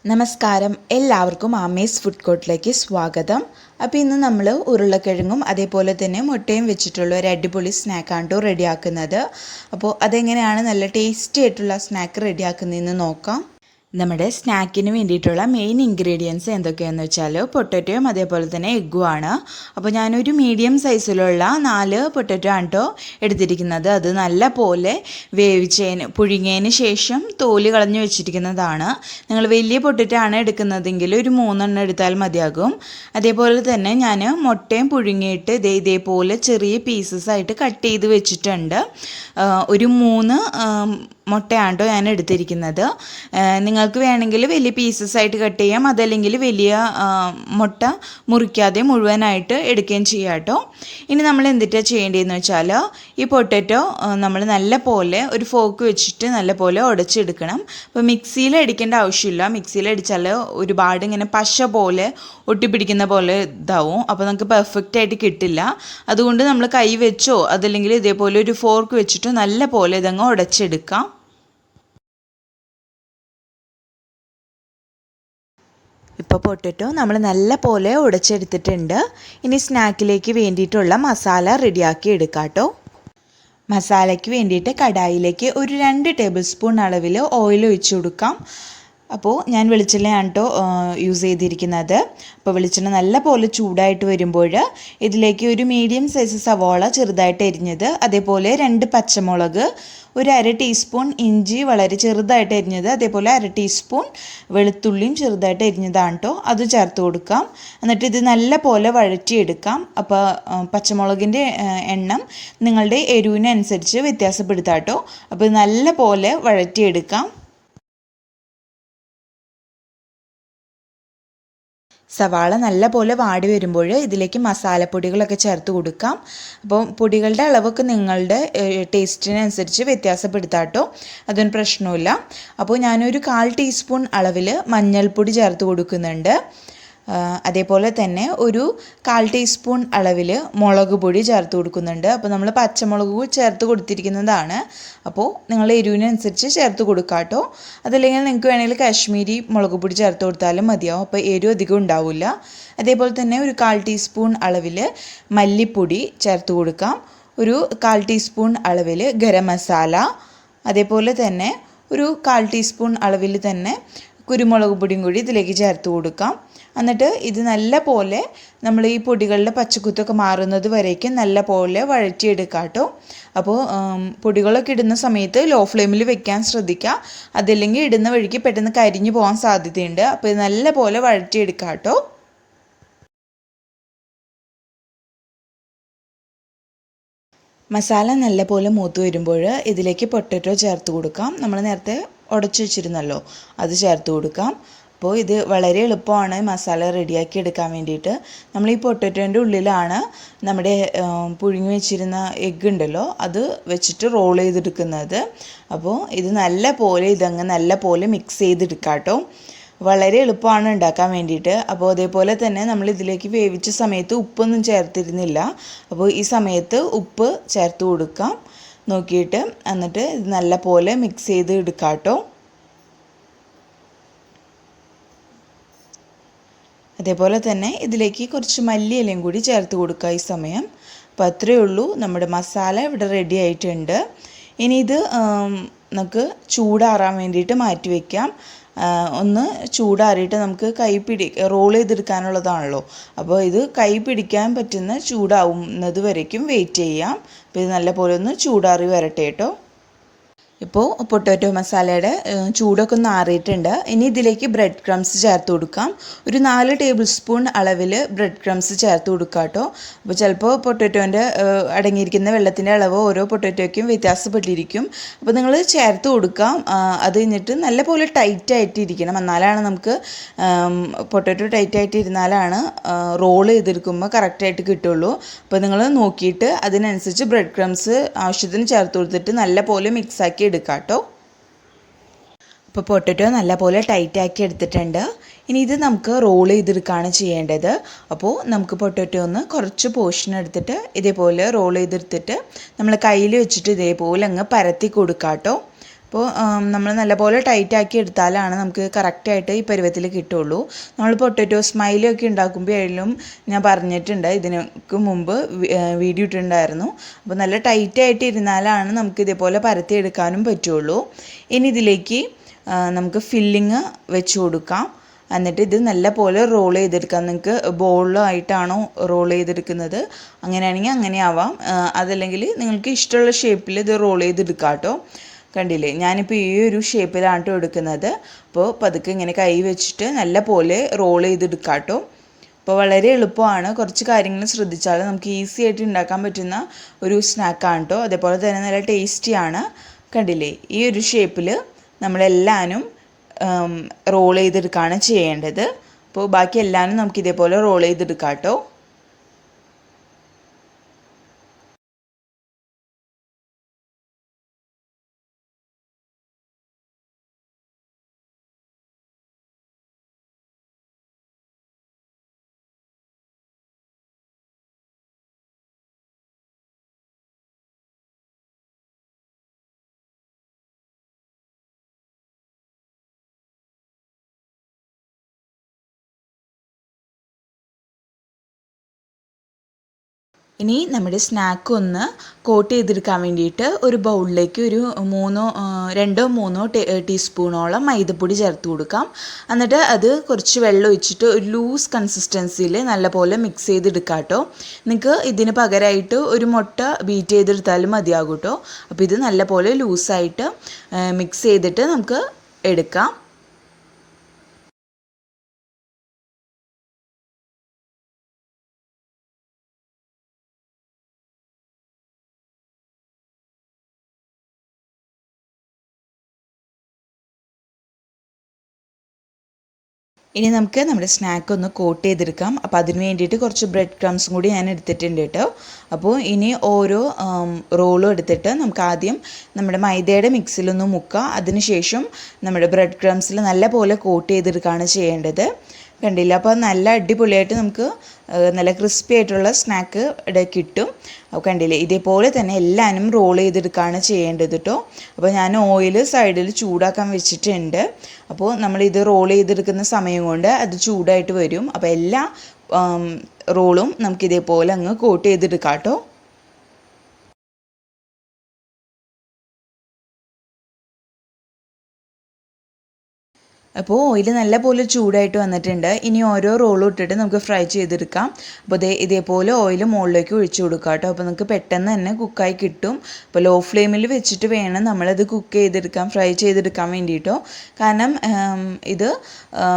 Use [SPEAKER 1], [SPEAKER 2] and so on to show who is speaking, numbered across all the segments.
[SPEAKER 1] നമസ്കാരം, എല്ലാവർക്കും ആമേസ് ഫുഡ് കോർട്ടിലേക്ക് സ്വാഗതം. അപ്പോൾ ഇന്ന് നമ്മൾ ഉരുളക്കിഴങ്ങും അതേപോലെ തന്നെ മുട്ടയും വെച്ചിട്ടുള്ള ഒരു അടിപൊളി സ്നാക്കാണ് കേട്ടോ റെഡിയാക്കുന്നത്. അപ്പോൾ അതെങ്ങനെയാണ് നല്ല ടേസ്റ്റി ആയിട്ടുള്ള സ്നാക്ക് റെഡിയാക്കുന്നതെന്ന് നോക്കാം. നമ്മുടെ സ്നാക്കിന് വേണ്ടിയിട്ടുള്ള മെയിൻ ഇൻഗ്രീഡിയൻസ് എന്തൊക്കെയാണെന്ന് വെച്ചാൽ പൊട്ടറ്റോയും അതേപോലെ തന്നെ എഗ്ഗുമാണ്. അപ്പോൾ ഞാനൊരു മീഡിയം സൈസിലുള്ള 4 പൊട്ടറ്റോ ആണ് കേട്ടോ എടുത്തിരിക്കുന്നത്. അത് നല്ല പോലെ പുഴുങ്ങിയതിന് ശേഷം തോല് കളഞ്ഞ് വെച്ചിരിക്കുന്നതാണ്. നിങ്ങൾ വലിയ പൊട്ടറ്റോ ആണ് എടുക്കുന്നതെങ്കിൽ ഒരു 3 എണ്ണം എടുത്താൽ മതിയാകും. അതേപോലെ തന്നെ ഞാൻ മുട്ടയും പുഴുങ്ങിയിട്ട് ഇതേപോലെ ചെറിയ പീസസ് ആയിട്ട് കട്ട് ചെയ്ത് വെച്ചിട്ടുണ്ട്. ഒരു 3 മുട്ടയാണ് കേട്ടോ ഞാൻ എടുത്തിരിക്കുന്നത്. നിങ്ങൾക്ക് വേണമെങ്കിൽ വലിയ പീസസ് ആയിട്ട് കട്ട് ചെയ്യാം, അതല്ലെങ്കിൽ വലിയ മുട്ട മുറിക്കാതെ മുഴുവനായിട്ട് എടുക്കുകയും ചെയ്യാം കേട്ടോ. ഇനി നമ്മൾ എന്തിട്ടാണ് ചെയ്യേണ്ടതെന്ന് വെച്ചാൽ ഈ പൊട്ടറ്റോ നമ്മൾ നല്ല പോലെ ഒരു ഫോർക്ക് വെച്ചിട്ട് നല്ല പോലെ ഉടച്ചെടുക്കണം. അപ്പോൾ മിക്സിയിൽ അടിക്കേണ്ട ആവശ്യമില്ല. മിക്സിയിൽ അടിച്ചാൽ ഒരുപാട് ഇങ്ങനെ പശ പോലെ ഒട്ടിപ്പിടിക്കുന്ന പോലെ ഇതാവും. അപ്പോൾ നമുക്ക് പെർഫെക്റ്റ് ആയിട്ട് കിട്ടില്ല. അതുകൊണ്ട് നമ്മൾ കൈ വെച്ചോ അതല്ലെങ്കിൽ ഇതേപോലെ ഒരു ഫോർക്ക് വെച്ചിട്ടോ നല്ല പോലെ ഇതങ്ങ് ഉടച്ചെടുക്കാം. ഇപ്പോൾ പൊട്ടറ്റോ നമ്മൾ നല്ല പോലെ ഉടച്ചെടുത്തിട്ടുണ്ട്. ഇനി സ്നാക്കിലേക്ക് വേണ്ടിയിട്ടുള്ള മസാല റെഡിയാക്കി എടുക്കാം കേട്ടോ. മസാലയ്ക്ക് വേണ്ടിയിട്ട് കടായിലേക്ക് ഒരു 2 ടേബിൾ സ്പൂൺ അളവിൽ ഓയിൽ ഒഴിച്ചു കൊടുക്കാം. അപ്പോൾ ഞാൻ വെളിച്ചെണ്ണയാണ് കേട്ടോ യൂസ് ചെയ്തിരിക്കുന്നത്. അപ്പോൾ വെളിച്ചെണ്ണ നല്ല പോലെ ചൂടായിട്ട് വരുമ്പോൾ ഇതിലേക്ക് ഒരു മീഡിയം സൈസ് സവോള ചെറുതായിട്ട് അരിഞ്ഞത്, അതേപോലെ 2 പച്ചമുളക്, ഒരു 1/2 ടീസ്പൂൺ ഇഞ്ചി വളരെ ചെറുതായിട്ട് അരിഞ്ഞത്, അതേപോലെ 1/2 ടീസ്പൂൺ വെളുത്തുള്ളിയും ചെറുതായിട്ട് അരിഞ്ഞതാണ് കേട്ടോ, അത് ചേർത്ത് കൊടുക്കാം. എന്നിട്ട് ഇത് നല്ല പോലെ വഴറ്റിയെടുക്കാം. അപ്പോൾ പച്ചമുളകിൻ്റെ എണ്ണം നിങ്ങളുടെ എരിവിനനുസരിച്ച് വ്യത്യാസപ്പെടുത്താം കേട്ടോ. അപ്പോൾ നല്ല പോലെ വഴറ്റിയെടുക്കാം. സവാള നല്ല പോലെ വാടി വരുമ്പോൾ ഇതിലേക്ക് മസാലപ്പൊടികളൊക്കെ ചേർത്ത് കൊടുക്കാം. അപ്പോൾ പൊടികളുടെ അളവൊക്കെ നിങ്ങളുടെ ടേസ്റ്റിനനുസരിച്ച് വ്യത്യാസപ്പെടുത്താം കേട്ടോ, അതൊന്നും പ്രശ്നമില്ല. അപ്പോൾ ഞാനൊരു 1/4 ടീസ്പൂൺ അളവിൽ മഞ്ഞൾപ്പൊടി ചേർത്ത് കൊടുക്കുന്നുണ്ട്. അതേപോലെ തന്നെ ഒരു 1/4 ടീസ്പൂൺ അളവിൽ മുളക് പൊടി ചേർത്ത് കൊടുക്കുന്നുണ്ട്. അപ്പോൾ നമ്മൾ പച്ചമുളക് ചേർത്ത് കൊടുത്തിരിക്കുന്നതാണ്. അപ്പോൾ നിങ്ങൾ എരിവിനനുസരിച്ച് ചേർത്ത് കൊടുക്കാം കേട്ടോ. അതല്ലെങ്കിൽ നിങ്ങൾക്ക് വേണമെങ്കിൽ കാശ്മീരി മുളക് പൊടി ചേർത്ത് കൊടുത്താലും മതിയാവും. അപ്പോൾ എരിവ് അധികം ഉണ്ടാവില്ല. അതേപോലെ തന്നെ ഒരു 1/4 ടീസ്പൂൺ അളവിൽ മല്ലിപ്പൊടി ചേർത്ത് കൊടുക്കാം. ഒരു 1/4 ടീസ്പൂൺ അളവിൽ ഗരം മസാല, അതേപോലെ തന്നെ ഒരു 1/4 ടീസ്പൂൺ അളവിൽ തന്നെ കുരുമുളക് പൊടിയും കൂടി ഇതിലേക്ക് ചേർത്ത് കൊടുക്കാം. എന്നിട്ട് ഇത് നല്ല പോലെ നമ്മൾ ഈ പൊടികളുടെ പച്ചക്കുത്തൊക്കെ മാറുന്നത് വരേക്കും നല്ല പോലെ വഴറ്റിയെടുക്കാം കേട്ടോ. അപ്പോൾ പൊടികളൊക്കെ ഇടുന്ന സമയത്ത് ലോ ഫ്ലെയിമിൽ വെക്കാൻ ശ്രദ്ധിക്കുക. അതല്ലെങ്കിൽ ഇടുന്ന വഴിക്ക് പെട്ടെന്ന് കരിഞ്ഞു പോകാൻ സാധ്യതയുണ്ട്. അപ്പോൾ ഇത് നല്ല പോലെ വഴറ്റിയെടുക്കാം കേട്ടോ. മസാല നല്ല പോലെ മൂത്ത് വരുമ്പോൾ ഇതിലേക്ക് പൊട്ടറ്റോ ചേർത്ത് കൊടുക്കാം. നമ്മൾ നേരത്തെ ഉടച്ചു വെച്ചിരുന്നല്ലോ, അത് ചേർത്ത് കൊടുക്കാം. അപ്പോൾ ഇത് വളരെ എളുപ്പമാണ് മസാല റെഡിയാക്കി എടുക്കാൻ വേണ്ടിയിട്ട്. നമ്മൾ ഈ പൊട്ടറ്റോൻ്റെ ഉള്ളിലാണ് നമ്മുടെ പുഴുങ്ങി വെച്ചിരുന്ന എഗ്ഗ് ഉണ്ടല്ലോ, അത് വെച്ചിട്ട് റോൾ ചെയ്തെടുക്കുന്നത്. അപ്പോൾ ഇത് ഇതങ്ങ് നല്ല പോലെ മിക്സ് ചെയ്തെടുക്കാം കേട്ടോ. വളരെ എളുപ്പമാണ് ഉണ്ടാക്കാൻ വേണ്ടിയിട്ട്. അപ്പോൾ അതേപോലെ തന്നെ നമ്മൾ ഇതിലേക്ക് വേവിച്ച സമയത്ത് ഉപ്പൊന്നും ചേർത്തിരുന്നില്ല. അപ്പോൾ ഈ സമയത്ത് ഉപ്പ് ചേർത്ത് കൊടുക്കാം നോക്കിയിട്ട്. എന്നിട്ട് ഇത് നല്ല പോലെ മിക്സ് ചെയ്ത് എടുക്കാം കേട്ടോ. അതേപോലെ തന്നെ ഇതിലേക്ക് കുറച്ച് മല്ലിയിലയും കൂടി ചേർത്ത് കൊടുക്കുക ഈ സമയം. അപ്പോൾ അത്രയേ ഉള്ളൂ, നമ്മുടെ മസാല ഇവിടെ റെഡി ആയിട്ടുണ്ട്. ഇനി ഇത് നമുക്ക് ചൂടാറാൻ വേണ്ടിയിട്ട് മാറ്റി വയ്ക്കാം. ഒന്ന് ചൂടാറിയിട്ട് നമുക്ക് റോൾ ചെയ്തെടുക്കാനുള്ളതാണല്ലോ. അപ്പോൾ ഇത് കൈ പിടിക്കാൻ പറ്റുന്ന ചൂടാവുന്നത് വരയ്ക്കും വെയിറ്റ് ചെയ്യാം. അപ്പോൾ ഇത് നല്ല പോലെ ഒന്ന് ചൂടാറി വരട്ടെ കേട്ടോ. ഇപ്പോൾ പൊട്ടാറ്റോ മസാലയുടെ ചൂടൊക്കെ ഒന്ന് ആറിയിട്ടുണ്ട്. ഇനി ഇതിലേക്ക് ബ്രെഡ് ക്രംസ് ചേർത്ത് കൊടുക്കാം. ഒരു 4 ടേബിൾ സ്പൂൺ അളവിൽ ബ്രെഡ് ക്രംസ് ചേർത്ത് കൊടുക്കാം കേട്ടോ. അപ്പോൾ ചിലപ്പോൾ പൊട്ടാറ്റോൻ്റെ അടങ്ങിയിരിക്കുന്ന വെള്ളത്തിൻ്റെ അളവ് ഓരോ പൊട്ടാറ്റോയ്ക്കും വ്യത്യാസപ്പെട്ടിരിക്കും. അപ്പോൾ നിങ്ങൾ ചേർത്ത് കൊടുക്കാം. അത് കഴിഞ്ഞിട്ട് നല്ല പോലെ ടൈറ്റായിട്ടിരിക്കണം. എന്നാലാണ് നമുക്ക് പൊട്ടാറ്റോ ടൈറ്റായിട്ടിരുന്നാലാണ് റോൾ ചെയ്തെടുക്കുമ്പോൾ കറക്റ്റായിട്ട് കിട്ടുള്ളൂ. അപ്പോൾ നിങ്ങൾ നോക്കിയിട്ട് അതിനനുസരിച്ച് ബ്രെഡ് ക്രംസ് ആവശ്യത്തിന് ചേർത്ത് കൊടുത്തിട്ട് നല്ല പോലെ മിക്സാക്കി എടുക്കാം കേട്ടോ. അപ്പോൾ പൊട്ടറ്റോ നല്ല പോലെ ടൈറ്റാക്കി എടുത്തിട്ടുണ്ട്. ഇനി ഇത് നമുക്ക് റോൾ ചെയ്തെടുക്കുകയാണ് ചെയ്യേണ്ടത്. അപ്പോൾ നമുക്ക് പൊട്ടറ്റോ ഒന്ന് കുറച്ച് പോർഷൻ എടുത്തിട്ട് ഇതേപോലെ റോൾ ചെയ്തെടുത്തിട്ട് നമ്മൾ കയ്യിൽ വെച്ചിട്ട് ഇതേപോലെ അങ്ങ് പരത്തി കൊടുക്കാം കേട്ടോ. അപ്പോൾ നമ്മൾ നല്ലപോലെ ടൈറ്റാക്കി എടുത്താലാണ് നമുക്ക് കറക്റ്റായിട്ട് ഈ പരുവത്തിൽ കിട്ടുള്ളൂ. നമ്മൾ പൊട്ടറ്റോ സ്മൈലൊക്കെ ഉണ്ടാക്കുമ്പോഴും ഞാൻ പറഞ്ഞിട്ടുണ്ട്, ഇതിനൊക്കെ മുമ്പ് വീഡിയോ ഇട്ടിട്ടുണ്ടായിരുന്നു. അപ്പോൾ നല്ല ടൈറ്റായിട്ട് ഇരുന്നാലാണ് നമുക്ക് ഇതേപോലെ പരത്തിയെടുക്കാനും പറ്റുള്ളൂ. ഇനി ഇതിലേക്ക് നമുക്ക് ഫില്ലിങ് വെച്ച് കൊടുക്കാം. എന്നിട്ട് ഇത് നല്ല പോലെ റോൾ ചെയ്തെടുക്കാം. നിങ്ങൾക്ക് ബോളിലായിട്ടാണോ റോൾ ചെയ്തെടുക്കുന്നത്, അങ്ങനെയാണെങ്കിൽ അങ്ങനെ ആവാം. അതല്ലെങ്കിൽ നിങ്ങൾക്ക് ഇഷ്ടമുള്ള ഷേപ്പിൽ ഇത് റോൾ ചെയ്തെടുക്കാം കേട്ടോ. കണ്ടില്ലേ, ഞാനിപ്പോൾ ഈ ഒരു ഷേപ്പിലാണ് കേട്ടോ എടുക്കുന്നത്. അപ്പോൾ പതുക്കെ ഇങ്ങനെ കൈ വെച്ചിട്ട് നല്ല പോലെ റോൾ ചെയ്തെടുക്കാം കേട്ടോ. അപ്പോൾ വളരെ എളുപ്പമാണ്. കുറച്ച് കാര്യങ്ങൾ ശ്രദ്ധിച്ചാൽ നമുക്ക് ഈസി ആയിട്ട് ഉണ്ടാക്കാൻ പറ്റുന്ന ഒരു സ്നാക്കാണ് കേട്ടോ. അതേപോലെ തന്നെ നല്ല ടേസ്റ്റിയാണ്. കണ്ടില്ലേ, ഈ ഒരു ഷേപ്പിൽ നമ്മളെല്ലാവരും റോൾ ചെയ്തെടുക്കുകയാണ് ചെയ്യേണ്ടത്. അപ്പോൾ ബാക്കി എല്ലാവരും നമുക്ക് ഇതേപോലെ റോൾ ചെയ്തെടുക്കാം കേട്ടോ. ഇനി നമ്മുടെ സ്നാക്ക് ഒന്ന് കോട്ട് ചെയ്തെടുക്കാൻ വേണ്ടിയിട്ട് ഒരു ബൗളിലേക്ക് ഒരു 2-3 ടീസ്പൂണോളം മൈദപ്പൊടി ചേർത്ത് കൊടുക്കാം. എന്നിട്ട് അത് കുറച്ച് വെള്ളം ഒഴിച്ചിട്ട് ഒരു ലൂസ് കൺസിസ്റ്റൻസിയിൽ നല്ലപോലെ മിക്സ് ചെയ്തെടുക്കാം കേട്ടോ. നിങ്ങൾക്ക് ഇതിന് പകരമായിട്ട് ഒരു മുട്ട ബീറ്റ് ചെയ്തെടുത്താലും മതിയാകും കേട്ടോ. അപ്പോൾ ഇത് നല്ലപോലെ ലൂസായിട്ട് മിക്സ് ചെയ്തിട്ട് നമുക്ക് എടുക്കാം. ഇനി നമുക്ക് നമ്മുടെ സ്നാക്ക് ഒന്ന് കോട്ട് ചെയ്തെടുക്കാം. അപ്പോൾ അതിന് വേണ്ടിയിട്ട് കുറച്ച് ബ്രെഡ് ക്രംസും കൂടി ഞാൻ എടുത്തിട്ടുണ്ട് കേട്ടോ. അപ്പോൾ ഇനി ഓരോ റോളും എടുത്തിട്ട് നമുക്ക് ആദ്യം നമ്മുടെ മൈദയുടെ മിക്സിലൊന്ന് മുക്കുക. അതിനുശേഷം നമ്മുടെ ബ്രെഡ് ക്രംസിൽ നല്ല പോലെ കോട്ട് ചെയ്തെടുക്കുകയാണ് ചെയ്യേണ്ടത്. കണ്ടില്ല, അപ്പോൾ നല്ല അടിപൊളിയായിട്ട് നമുക്ക് നല്ല ക്രിസ്പി ആയിട്ടുള്ള സ്നാക്ക് ഇവിടെ കിട്ടും. അപ്പോൾ കണ്ടില്ലേ, ഇതേപോലെ തന്നെ എല്ലാവരും റോൾ ചെയ്തെടുക്കുകയാണ് ചെയ്യേണ്ടത് കേട്ടോ. അപ്പോൾ ഞാൻ ഓയിൽ സൈഡിൽ ചൂടാക്കാൻ വെച്ചിട്ടുണ്ട്. അപ്പോൾ നമ്മളിത് റോൾ ചെയ്തെടുക്കുന്ന സമയം കൊണ്ട് അത് ചൂടായിട്ട് വരും. അപ്പോൾ എല്ലാ റോളും നമുക്കിതേപോലെ അങ്ങ് കോട്ട് ചെയ്തെടുക്കാം കേട്ടോ. അപ്പോൾ ഓയിൽ നല്ല പോലെ ചൂടായിട്ട് വന്നിട്ടുണ്ട്. ഇനി ഓരോ റോളും ഇട്ടിട്ട് നമുക്ക് ഫ്രൈ ചെയ്തെടുക്കാം. അപ്പോൾ ഇതേപോലെ ഓയിൽ മുകളിലേക്ക് ഒഴിച്ചു കൊടുക്കാം കേട്ടോ. അപ്പോൾ നമുക്ക് പെട്ടെന്ന് തന്നെ കുക്കായി കിട്ടും. അപ്പോൾ ലോ ഫ്ലെയിമിൽ വെച്ചിട്ട് വേണം നമ്മളത് കുക്ക് ചെയ്തെടുക്കാൻ, ഫ്രൈ ചെയ്തെടുക്കാൻ വേണ്ടിയിട്ടോ. കാരണം ഇത്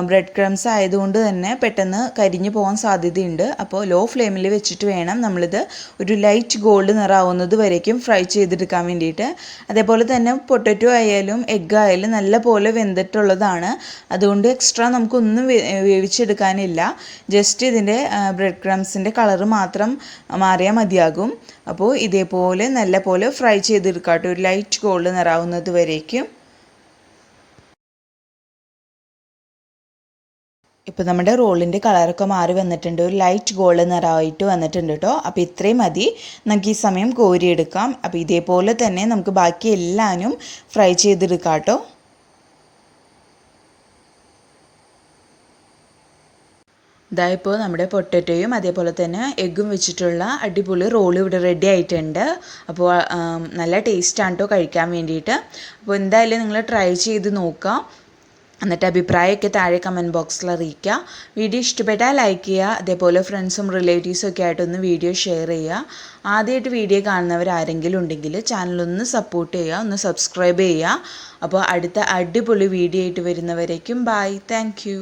[SPEAKER 1] ബ്രെഡ് ക്രംസ് ആയതുകൊണ്ട് തന്നെ പെട്ടെന്ന് കരിഞ്ഞു പോകാൻ സാധ്യതയുണ്ട്. അപ്പോൾ ലോ ഫ്ലെയിമിൽ വെച്ചിട്ട് വേണം നമ്മളിത് ഒരു ലൈറ്റ് ഗോൾഡ് നിറാവുന്നത് വരേക്കും ഫ്രൈ ചെയ്തെടുക്കാൻ വേണ്ടിയിട്ട്. അതേപോലെ തന്നെ പൊട്ടറ്റോ ആയാലും എഗ്ഗ് ആയാലും നല്ല പോലെ വെന്തിട്ടുള്ളതാണ്. അതുകൊണ്ട് എക്സ്ട്രാ നമുക്കൊന്നും വേവിച്ചെടുക്കാനില്ല. ജസ്റ്റ് ഇതിൻ്റെ ബ്രെഡ് ക്രംസിൻ്റെ കളറ് മാത്രം മാറിയാൽ മതിയാകും. അപ്പോൾ ഇതേപോലെ നല്ല പോലെ ഫ്രൈ ചെയ്തെടുക്കാം കേട്ടോ, ഒരു ലൈറ്റ് ഗോൾഡ് നിറാവുന്നത് വരേക്കും. ഇപ്പോൾ നമ്മുടെ റോളിൻ്റെ കളറൊക്കെ മാറി വന്നിട്ടുണ്ട്, ഒരു ലൈറ്റ് ഗോൾഡ് നിറമായിട്ട് വന്നിട്ടുണ്ട് കേട്ടോ. അപ്പോൾ ഇത്രയും മതി, നമുക്ക് ഈ സമയം കോരിയെടുക്കാം. അപ്പോൾ ഇതേപോലെ തന്നെ നമുക്ക് ബാക്കി എല്ലാവരും ഫ്രൈ ചെയ്തെടുക്കാം കേട്ടോ. ഇതായിപ്പോൾ നമ്മുടെ പൊട്ടറ്റോയും അതേപോലെ തന്നെ എഗ്ഗും വെച്ചിട്ടുള്ള അടിപൊളി റോൾ ഇവിടെ റെഡി ആയിട്ടുണ്ട്. അപ്പോൾ നല്ല ടേസ്റ്റാണ് കേട്ടോ കഴിക്കാൻ വേണ്ടിയിട്ട്. അപ്പോൾ എന്തായാലും നിങ്ങൾ ട്രൈ ചെയ്ത് നോക്കുക. എന്നിട്ട് അഭിപ്രായമൊക്കെ താഴെ കമൻറ്റ് ബോക്സിൽ അറിയിക്കുക. വീഡിയോ ഇഷ്ടപ്പെട്ടാൽ ലൈക്ക് ചെയ്യുക. അതേപോലെ ഫ്രണ്ട്സും റിലേറ്റീവ്സും ഒക്കെ ആയിട്ടൊന്ന് വീഡിയോ ഷെയർ ചെയ്യുക. ആദ്യമായിട്ട് വീഡിയോ കാണുന്നവർ ആരെങ്കിലും ഉണ്ടെങ്കിൽ ചാനലൊന്ന് സപ്പോർട്ട് ചെയ്യുക, ഒന്ന് സബ്സ്ക്രൈബ് ചെയ്യുക. അപ്പോൾ അടുത്ത അടിപൊളി വീഡിയോ ആയിട്ട് വരുന്നവരേക്കും ബൈ, താങ്ക് യു.